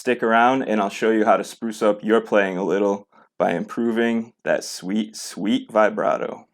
Stick around and I'll show you how to spruce up your playing a little by improving that sweet, sweet vibrato.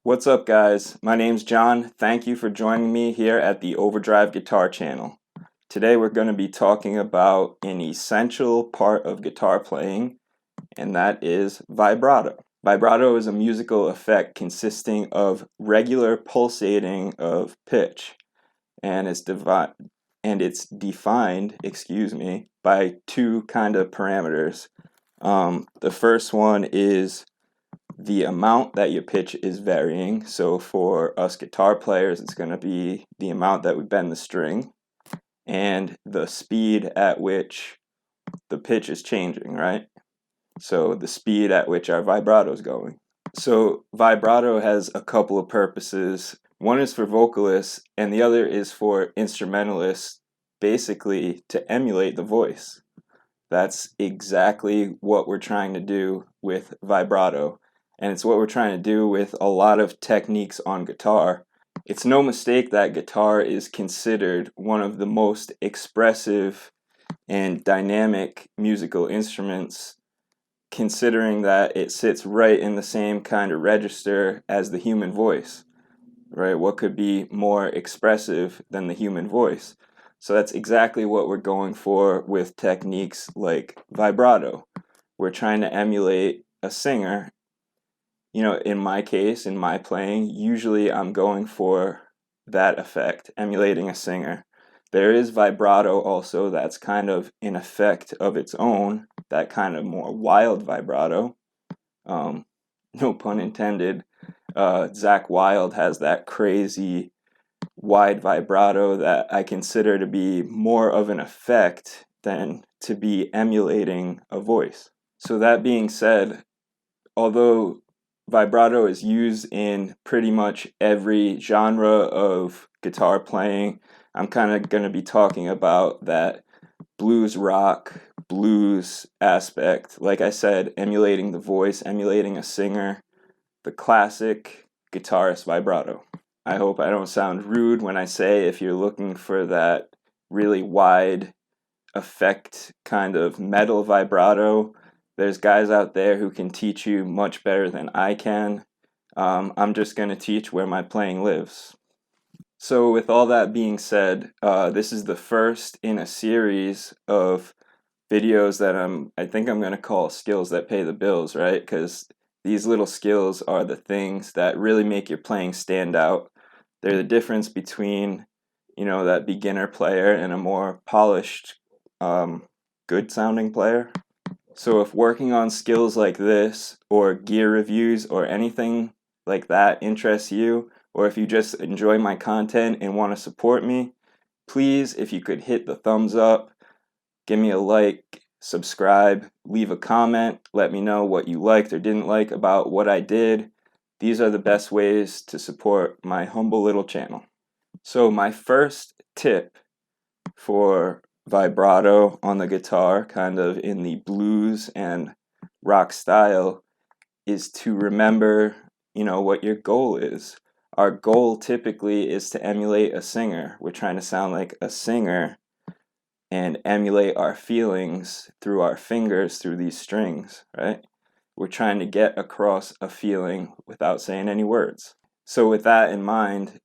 What's up, guys? My name's John. Thank you for joining me here at the Overdrive Guitar channel. Today we're going to be talking about an essential part of guitar playing, and that is vibrato. Vibrato is a musical effect consisting of regular pulsating of pitch, and it's defined, by two kind of parameters. The first one is the amount that your pitch is varying. So for us guitar players, it's going to be the amount that we bend the string and the speed at which the pitch is changing, right? So the speed at which our vibrato is going. So vibrato has a couple of purposes. One is for vocalists and the other is for instrumentalists, basically to emulate the voice. That's exactly what we're trying to do with vibrato. And it's what we're trying to do with a lot of techniques on guitar. It's no mistake that guitar is considered one of the most expressive and dynamic musical instruments, considering that it sits right in the same kind of register as the human voice, right? What could be more expressive than the human voice? So that's exactly what we're going for with techniques like vibrato. We're trying to emulate a singer. You know, in my case, in my playing, usually I'm going for that effect, emulating a singer. There is vibrato also that's kind of an effect of its own, that kind of more wild vibrato. No pun intended. Zakk Wylde has that crazy wide vibrato that I consider to be more of an effect than to be emulating a voice. So that being said, although vibrato is used in pretty much every genre of guitar playing, I'm kind of going to be talking about that blues rock, blues aspect. Like I said, emulating the voice, emulating a singer, the classic guitarist vibrato. I hope I don't sound rude when I say if you're looking for that really wide effect kind of metal vibrato, there's guys out there who can teach you much better than I can. I'm just going to teach where my playing lives. So with all that being said, this is the first in a series of videos that I think I'm going to call skills that pay the bills, right? Because these little skills are the things that really make your playing stand out. They're the difference between, that beginner player and a more polished, good sounding player. So if working on skills like this or gear reviews or anything like that interests you, or if you just enjoy my content and want to support me, please, if you could hit the thumbs up, give me a like, subscribe, leave a comment, let me know what you liked or didn't like about what I did. These are the best ways to support my humble little channel. So my first tip for vibrato on the guitar, kind of in the blues and rock style, is to remember, what your goal is. Our goal typically is to emulate a singer. We're trying to sound like a singer and emulate our feelings through our fingers, through these strings, right? We're trying to get across a feeling without saying any words. So with that in mind,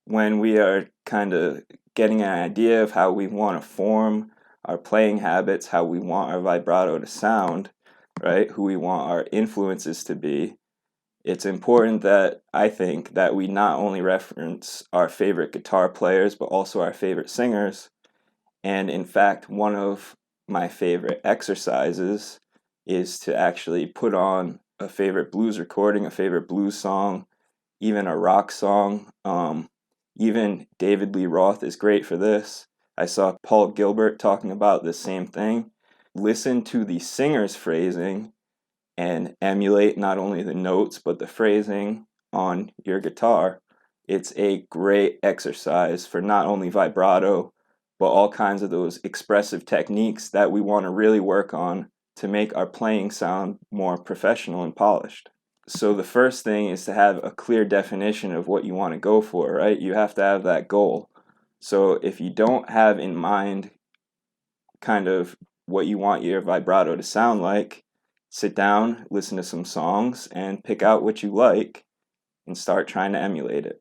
when we are kind of getting an idea of how we want to form our playing habits, how we want our vibrato to sound, right? Who we want our influences to be, it's important that I think that we not only reference our favorite guitar players, but also our favorite singers. And in fact, one of my favorite exercises is to actually put on a favorite blues recording, a favorite blues song, even a rock song. Even David Lee Roth is great for this. I saw Paul Gilbert talking about the same thing. Listen to the singer's phrasing and emulate not only the notes but the phrasing on your guitar. It's a great exercise for not only vibrato, but all kinds of those expressive techniques that we want to really work on to make our playing sound more professional and polished. So the first thing is to have a clear definition of what you want to go for, right? You have to have that goal. So if you don't have in mind kind of what you want your vibrato to sound like, sit down, listen to some songs, and pick out what you like and start trying to emulate it.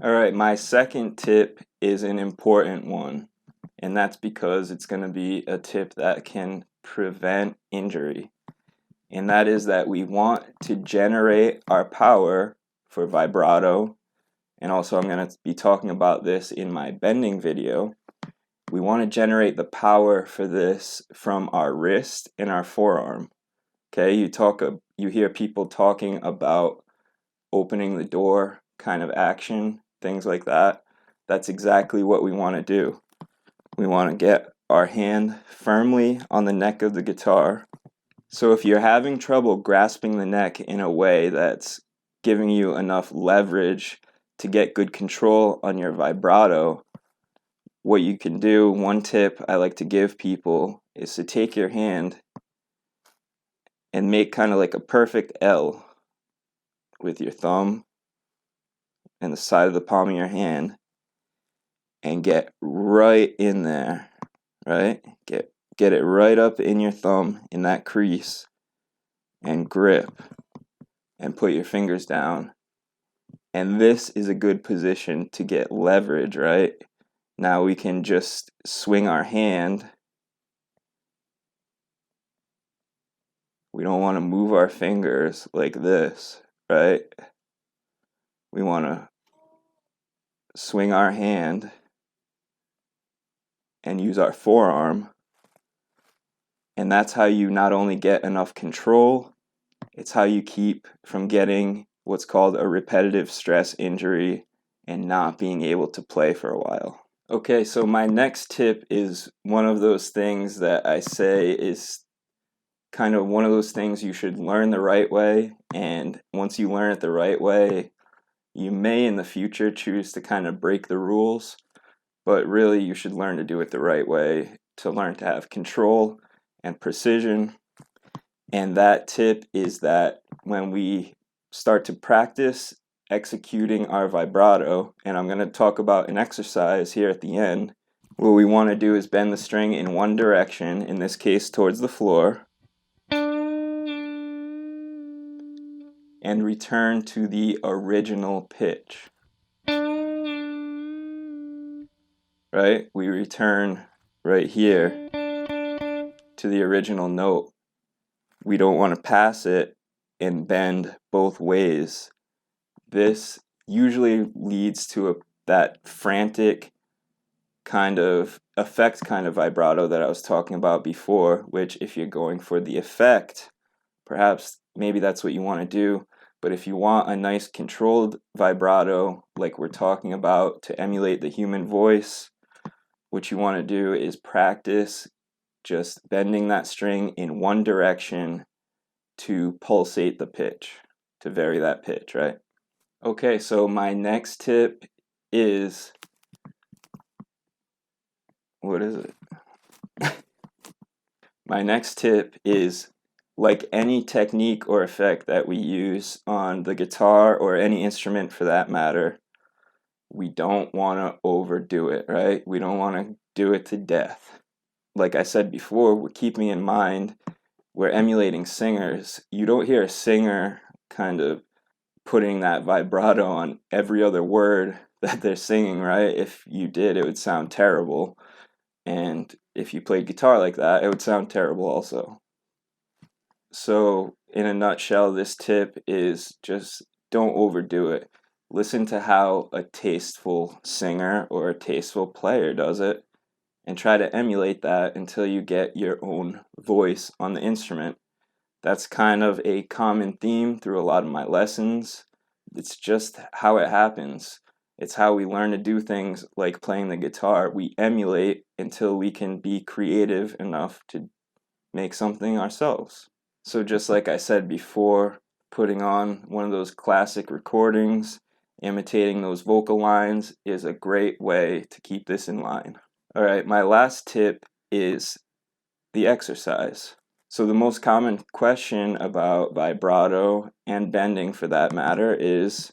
All right, my second tip is an important one, and that's because it's going to be a tip that can prevent injury. And that is that we want to generate our power for vibrato, and also I'm going to be talking about this in my bending video. We want to generate the power for this from our wrist and our forearm. Okay, you hear people talking about opening the door kind of action, things like that. That's exactly what we want to do. We want to get our hand firmly on the neck of the guitar. So if you're having trouble grasping the neck in a way that's giving you enough leverage to get good control on your vibrato, what you can do, one tip I like to give people, is to take your hand and make kind of like a perfect L with your thumb and the side of the palm of your hand and get right in there, right? Get it right up in your thumb in that crease and grip and put your fingers down. And this is a good position to get leverage, right? Now we can just swing our hand. We don't want to move our fingers like this, right? We want to swing our hand and use our forearm. And that's how you not only get enough control, it's how you keep from getting what's called a repetitive stress injury and not being able to play for a while. Okay, so my next tip is one of those things that I say is kind of one of those things you should learn the right way, and once you learn it the right way, you may in the future choose to kind of break the rules, but really you should learn to do it the right way to learn to have control and precision. And that tip is that when we start to practice executing our vibrato, and I'm going to talk about an exercise here at the end, what we want to do is bend the string in one direction, in this case towards the floor, and return to the original pitch. Right? We return right here to the original note. We don't want to pass it and bend both ways. This usually leads to that frantic kind of effect kind of vibrato that I was talking about before, which if you're going for the effect, perhaps maybe that's what you want to do. But if you want a nice controlled vibrato like we're talking about to emulate the human voice, what you want to do is practice just bending that string in one direction to pulsate the pitch, to vary that pitch, right? Okay, so my next tip is, what is it? My next tip is, like any technique or effect that we use on the guitar or any instrument for that matter, we don't want to overdo it, right? We don't want to do it to death. Like I said before, we're keeping in mind we're emulating singers. You don't hear a singer kind of putting that vibrato on every other word that they're singing, right? If you did, it would sound terrible. And if you played guitar like that, it would sound terrible also. So in a nutshell, this tip is just don't overdo it. Listen to how a tasteful singer or a tasteful player does it, and try to emulate that until you get your own voice on the instrument. That's kind of a common theme through a lot of my lessons. It's just how it happens. It's how we learn to do things like playing the guitar. We emulate until we can be creative enough to make something ourselves. So just like I said before, putting on one of those classic recordings, imitating those vocal lines is a great way to keep this in line. All right, my last tip is the exercise. So the most common question about vibrato and bending for that matter is,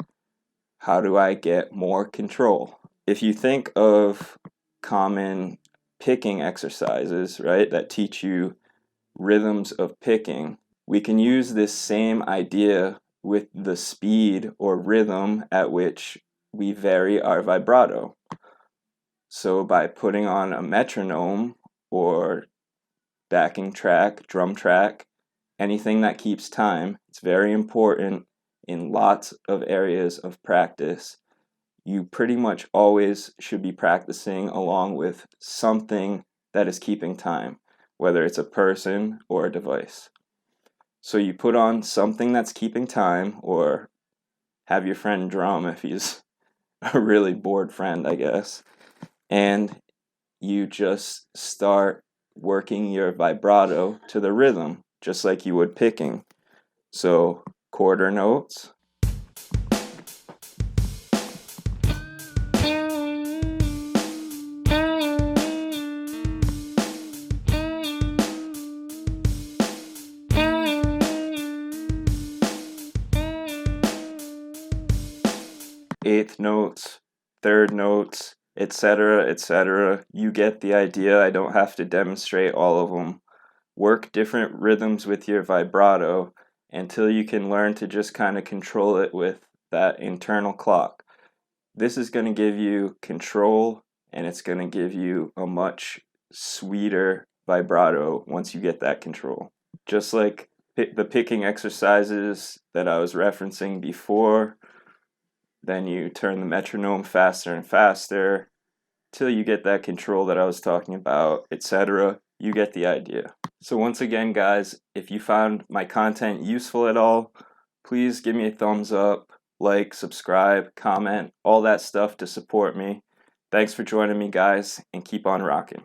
how do I get more control? If you think of common picking exercises, right, that teach you rhythms of picking, we can use this same idea with the speed or rhythm at which we vary our vibrato. So by putting on a metronome or backing track, drum track, anything that keeps time, it's very important in lots of areas of practice. You pretty much always should be practicing along with something that is keeping time, whether it's a person or a device. So you put on something that's keeping time, or have your friend drum if he's a really bored friend, I guess, and you just start working your vibrato to the rhythm, just like you would picking. So quarter notes, eighth notes, third notes, etc., etc. You get the idea. I don't have to demonstrate all of them. Work different rhythms with your vibrato until you can learn to just kind of control it with that internal clock. This is going to give you control, and it's going to give you a much sweeter vibrato once you get that control. Just like the picking exercises that I was referencing before, then you turn the metronome faster and faster till you get that control that I was talking about, etc. You get the idea. So once again, guys, if you found my content useful at all, please give me a thumbs up, like, subscribe, comment, all that stuff to support me. Thanks for joining me, guys, and keep on rocking.